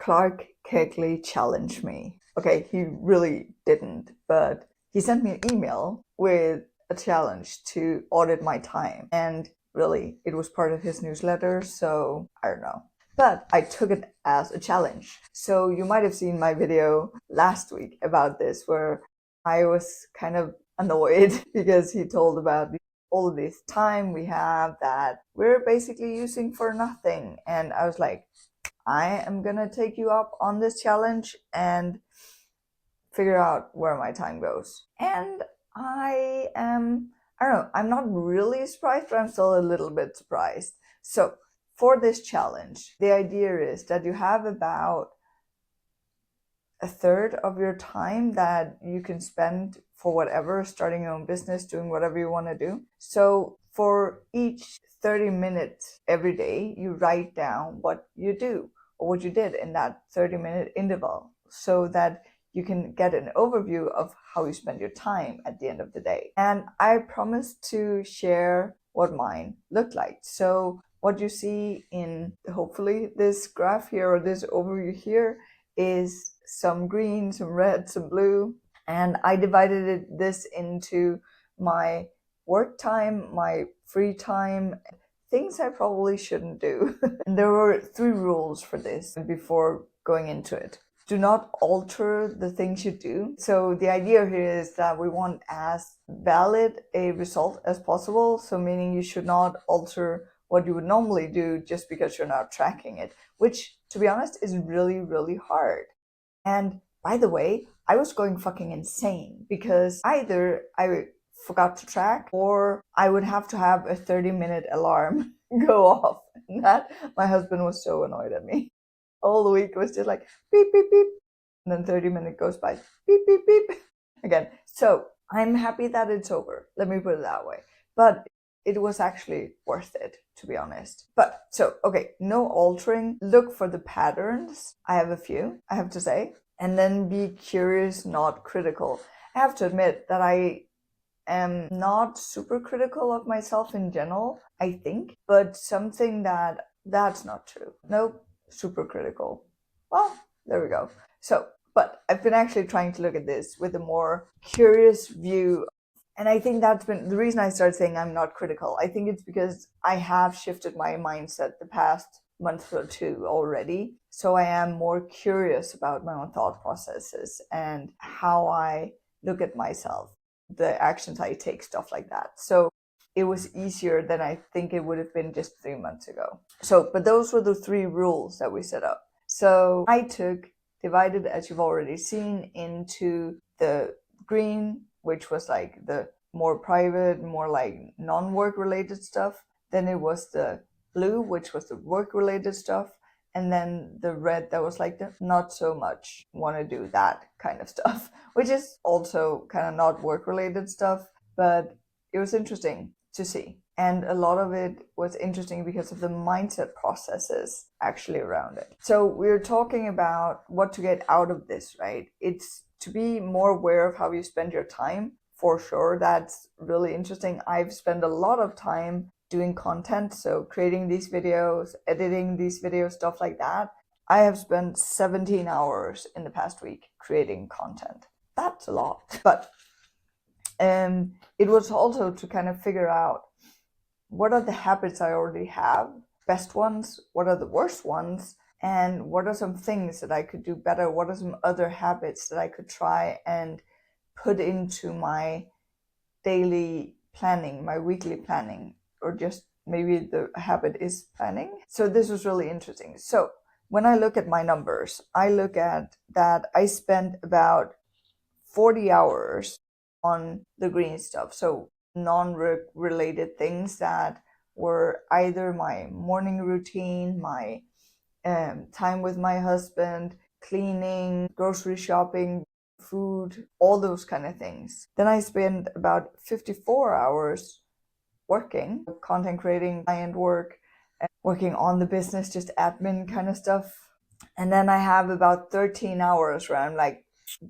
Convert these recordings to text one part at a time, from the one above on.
Clark Kegley challenged me. Okay, he really didn't, but he sent me an email with a challenge to audit my time. And really, it was part of his newsletter, so I don't know. But I took it as a challenge. So you might have seen my video last week about this, where I was kind of annoyed because he told about all of this time we have that we're basically using for nothing. And I was like, I am gonna take you up on this challenge and figure out where my time goes. And I don't know, I'm not really surprised, but I'm still a little bit surprised. So for this challenge, the idea is that you have about a third of your time that you can spend for whatever, starting your own business, doing whatever you want to do. So for each 30 minutes every day, you write down what you do or what you did in that 30-minute interval, so that you can get an overview of how you spend your time at the end of the day. And I promised to share what mine looked like. So what you see in hopefully this graph here, or this overview here, is some green, some red, some blue. And I divided this into my work time, my free time, things I probably shouldn't do. And there were 3 rules for this before going into it. Do not alter the things you do. So the idea here is that we want as valid a result as possible. So meaning you should not alter what you would normally do just because you're not tracking it, which, to be honest, is really, really hard. And by the way, I was going fucking insane because either I forgot to track or I would have to have a 30-minute alarm go off. And that, my husband was so annoyed at me. All the week was just like beep, beep, beep. And then 30 minutes goes by, beep, beep, beep. Again. So I'm happy that it's over. Let me put it that way. But it was actually worth it, to be honest. But so, okay, no altering. Look for the patterns. I have a few, I have to say. And then be curious, not critical. I have to admit that I am not super critical of myself in general, I think. But something that's not true. Nope, super critical. Well, there we go. So, but I've been actually trying to look at this with a more curious view. And I think that's been the reason I started saying I'm not critical. I think it's because I have shifted my mindset the past month or 2 already. So I am more curious about my own thought processes and how I look at myself, the actions I take, stuff like that. So it was easier than I think it would have been just 3 months ago. So, but those were the 3 rules that we set up. So I divided, as you've already seen, into the green, which was like the more private, more like non-work related stuff. Then it was the blue, which was the work related stuff. And then the red, that was like the not so much want to do that kind of stuff, which is also kind of not work related stuff, but it was interesting to see. And a lot of it was interesting because of the mindset processes actually around it. So we're talking about what to get out of this, right? It's to be more aware of how you spend your time. For sure, that's really interesting. I've spent a lot of time doing content, so creating these videos, editing these videos, stuff like that. I have spent 17 hours in the past week creating content. That's a lot. But it was also to kind of figure out what are the habits I already have, best ones, what are the worst ones, and what are some things that I could do better? What are some other habits that I could try and put into my daily planning, my weekly planning, or just maybe the habit is planning. So this was really interesting. So when I look at my numbers, I look at that I spent about 40 hours on the green stuff. So non-work related things that were either my morning routine, my time with my husband, cleaning, grocery shopping, food, all those kind of things. Then I spend about 54 hours working, content creating, client work, working on the business, just admin kind of stuff. And then I have about 13 hours where I'm like,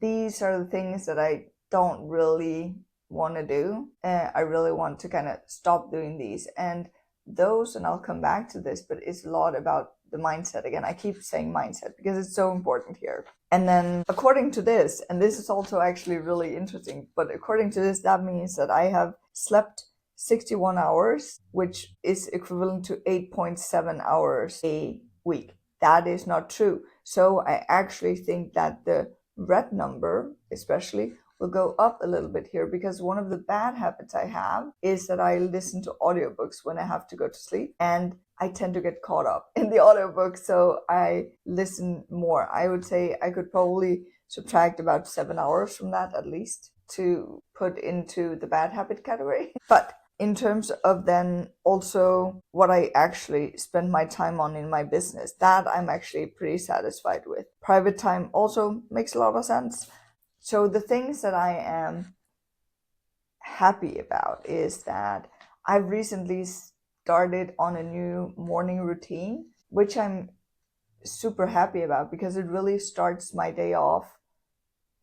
these are the things that I don't really want to do. I really want to kind of stop doing these. And those, and I'll come back to this, but it's a lot about the mindset again. I keep saying mindset because it's so important here. And then according to this, and this is also actually really interesting, but according to this, that means that I have slept 61 hours, which is equivalent to 8.7 hours a week. That is not true. So I actually think that the red number, especially, will go up a little bit here, because one of the bad habits I have is that I listen to audiobooks when I have to go to sleep, and I tend to get caught up in the audiobook, so I listen more. I would say I could probably subtract about 7 hours from that at least to put into the bad habit category. But in terms of then also what I actually spend my time on in my business, that I'm actually pretty satisfied with. Private time also makes a lot of sense. So the things that I am happy about is that I've recently started on a new morning routine, which I'm super happy about because it really starts my day off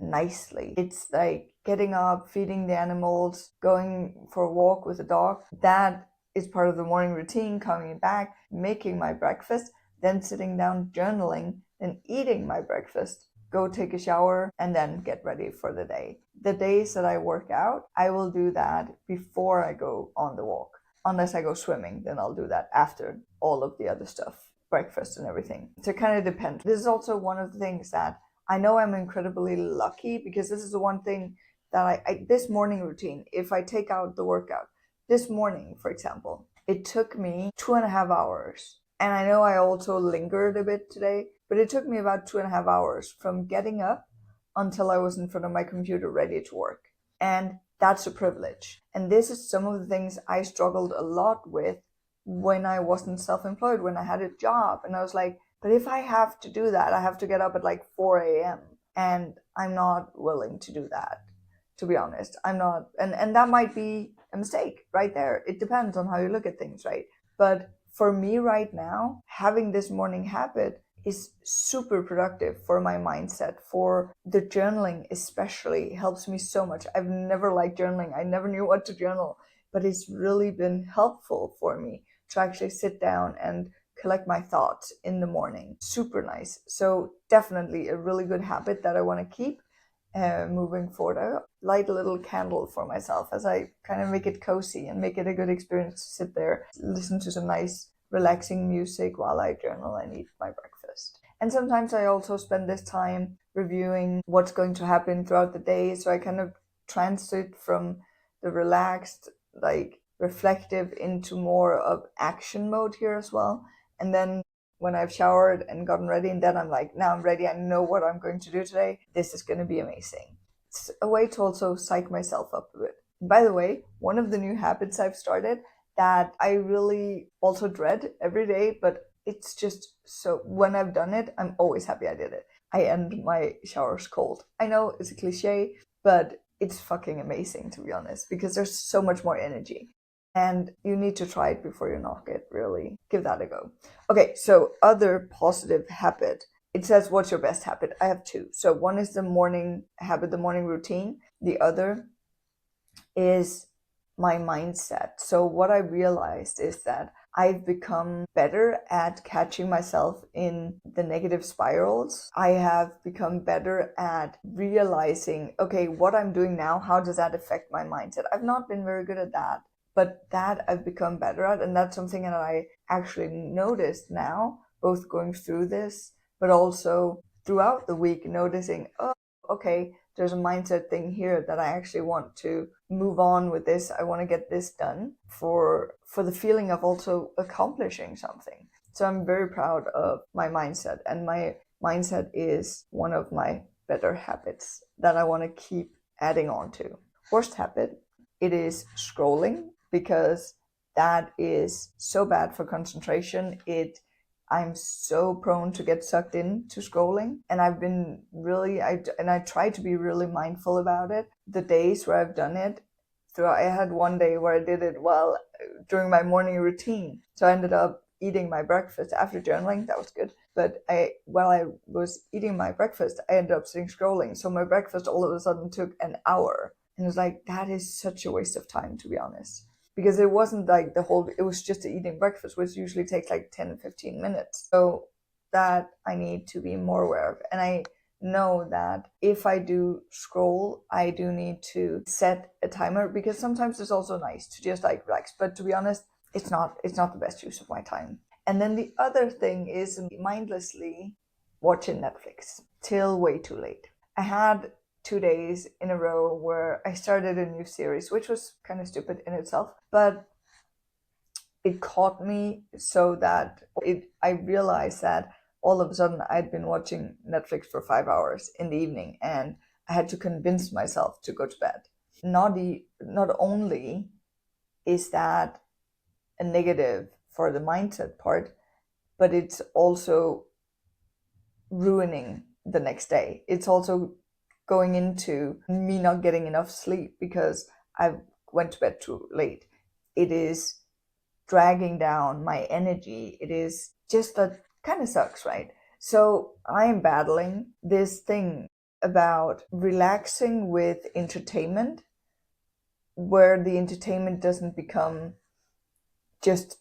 nicely. It's like getting up, feeding the animals, going for a walk with the dog. That is part of the morning routine, coming back, making my breakfast, then sitting down, journaling, then eating my breakfast, go take a shower, and then get ready for the day. The days that I work out, I will do that before I go on the walk. Unless I go swimming, then I'll do that after all of the other stuff, breakfast and everything. So it kind of depends. This is also one of the things that I know I'm incredibly lucky, because this is the one thing that this morning routine, if I take out the workout, this morning, for example, it took me 2.5 hours. And I know I also lingered a bit today, but it took me about 2.5 hours from getting up until I was in front of my computer ready to work. And that's a privilege. And this is some of the things I struggled a lot with when I wasn't self-employed, when I had a job. And I was like, but if I have to do that, I have to get up at like 4 a.m. And I'm not willing to do that, to be honest. I'm not, and that might be a mistake right there. It depends on how you look at things, right? But for me right now, having this morning habit is super productive for my mindset. For the journaling especially helps me so much. I've never liked journaling. I never knew what to journal, but it's really been helpful for me to actually sit down and collect my thoughts in the morning. Super nice. So definitely a really good habit that I want to keep moving forward. I light a little candle for myself as I kind of make it cozy and make it a good experience to sit there, listen to some nice relaxing music while I journal and eat my breakfast. And sometimes I also spend this time reviewing what's going to happen throughout the day, so I kind of transit from the relaxed, like reflective, into more of action mode here as well. And then when I've showered and gotten ready, and then I'm like, now I'm ready, I know what I'm going to do today, this is going to be amazing. It's a way to also psych myself up a bit. By the way, one of the new habits I've started that I really also dread every day, but it's just so, when I've done it, I'm always happy I did it. I end my showers cold. I know it's a cliche, but it's fucking amazing, to be honest, because there's so much more energy. And you need to try it before you knock it, really. Give that a go. Okay, so other positive habit. It says, what's your best habit? I have two. So one is the morning habit, the morning routine. The other is my mindset. So what I realized is that I've become better at catching myself in the negative spirals. I have become better at realizing, okay, what I'm doing now, how does that affect my mindset? I've not been very good at that, but that I've become better at. And that's something that I actually noticed now, both going through this, but also throughout the week, noticing, oh, okay, there's a mindset thing here that I actually want to move on with this. I want to get this done for the feeling of also accomplishing something. So I'm very proud of my mindset, and my mindset is one of my better habits that I want to keep adding on to. Worst habit, it is scrolling, because that is so bad for concentration. I'm so prone to get sucked into scrolling, and I've been really, I try to be really mindful about it. The days where I've done it, I had one day where I did it while during my morning routine. So I ended up eating my breakfast after journaling. That was good. But while I was eating my breakfast, I ended up sitting scrolling. So my breakfast all of a sudden took an hour. And it was like, that is such a waste of time, to be honest. because it wasn't like it was just eating breakfast, which usually takes like 10 15 minutes. So that I need to be more aware of. And I know that if I do scroll, I do need to set a timer, because sometimes it's also nice to just like relax. But to be honest, it's not the best use of my time. And then the other thing is mindlessly watching Netflix till way too late. I had 2 days in a row where I started a new series, which was kind of stupid in itself, but it caught me so that I realized that all of a sudden I'd been watching Netflix for 5 hours in the evening, and I had to convince myself to go to bed. Not only is that a negative for the mindset part, but it's also ruining the next day. It's also going into me not getting enough sleep because I went to bed too late. It is dragging down my energy. It is just that kind of sucks, right? So I am battling this thing about relaxing with entertainment, where the entertainment doesn't become just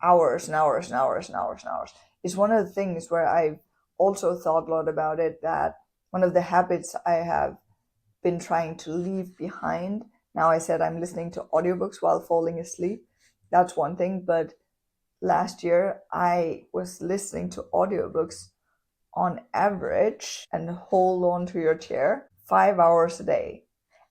hours and hours and hours and hours and hours. It's one of the things where I've also thought a lot about it, that one of the habits I have been trying to leave behind. Now, I said I'm listening to audiobooks while falling asleep. That's one thing, but last year I was listening to audiobooks on average, and hold on to your chair, 5 hours a day.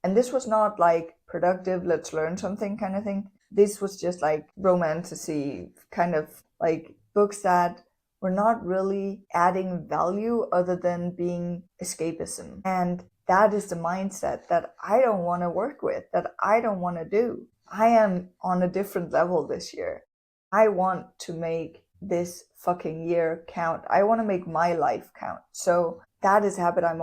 And this was not like productive, let's learn something kind of thing. This was just like romantasy, kind of like books that were not really adding value other than being escapism. And that is the mindset that I don't want to work with, that I don't want to do. I am on a different level this year. I want to make this fucking year count. I want to make my life count. So that is a habit I've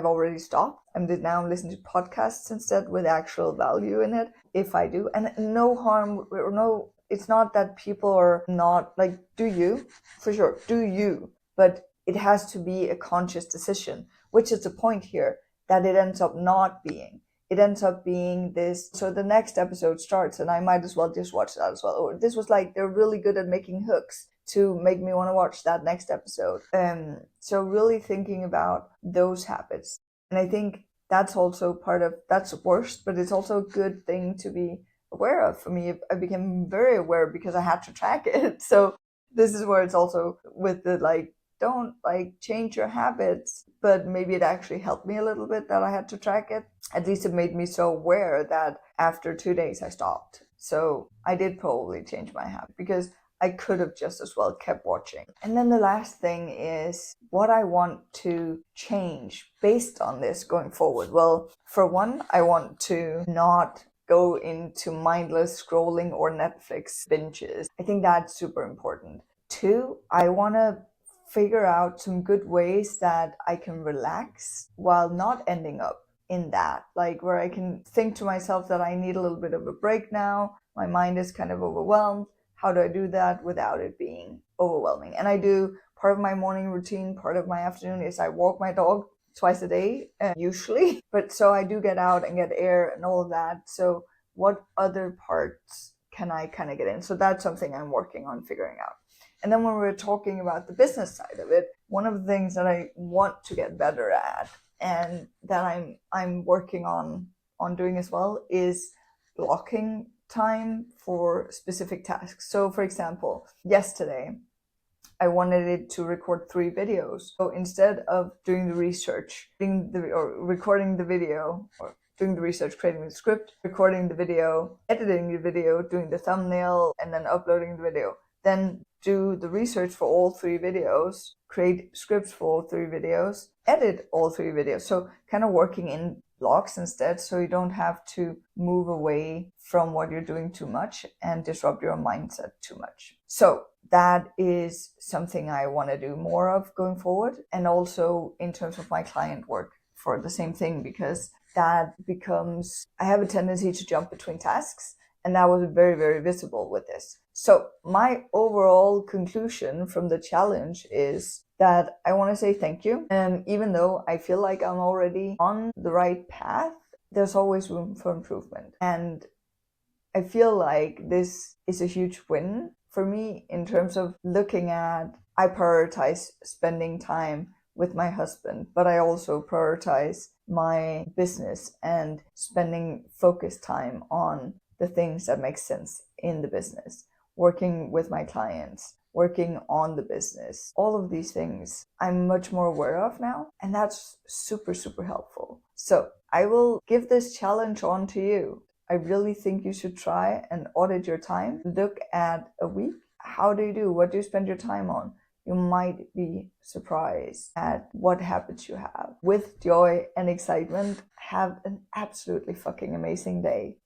already stopped. I'm listening to podcasts instead with actual value in it, if I do. And no harm, or no, it's not that people are not like, do you? For sure, do you? But it has to be a conscious decision, which is the point here, that it ends up not being. It ends up being this. So the next episode starts and I might as well just watch that as well. Or this was like, they're really good at making hooks to make me want to watch that next episode. So really thinking about those habits. And I think that's also that's worst, but it's also a good thing to be aware of. For me, I became very aware because I had to track it. So this is where it's also with the like, don't like change your habits, but maybe it actually helped me a little bit that I had to track it. At least it made me so aware that after 2 days I stopped. So I did probably change my habit, because I could have just as well kept watching. And then the last thing is what I want to change based on this going forward. Well, for one, I want to not go into mindless scrolling or Netflix binges. I think that's super important. Two, I want to figure out some good ways that I can relax while not ending up in that, like where I can think to myself that I need a little bit of a break now. My mind is kind of overwhelmed. How do I do that without it being overwhelming? And I do part of my morning routine, part of my afternoon is I walk my dog twice a day, usually. But so I do get out and get air and all of that. So what other parts can I kind of get in? So that's something I'm working on figuring out. And then when we're talking about the business side of it, one of the things that I want to get better at, and that I'm working on doing as well, is blocking time for specific tasks. So for example, yesterday I wanted it to record 3 videos. So instead of doing the research, or recording the video, or doing the research, creating the script, recording the video, editing the video, doing the thumbnail, and then uploading the video, then do the research for all 3 videos, create scripts for all 3 videos, edit all 3 videos. So kind of working in blocks instead, so you don't have to move away from what you're doing too much and disrupt your mindset too much. So that is something I want to do more of going forward. And also in terms of my client work for the same thing, because that becomes, I have a tendency to jump between tasks. And that was very, very visible with this. So my overall conclusion from the challenge is that I want to say thank you. And even though I feel like I'm already on the right path, there's always room for improvement. And I feel like this is a huge win for me in terms of looking at, I prioritize spending time with my husband, but I also prioritize my business and spending focused time on the things that make sense in the business, working with my clients, working on the business. All of these things I'm much more aware of now, and that's super, super helpful. So I will give this challenge on to you. I really think you should try and audit your time. Look at a week. How do you do? What do you spend your time on? You might be surprised at what habits you have. With joy and excitement, have an absolutely fucking amazing day.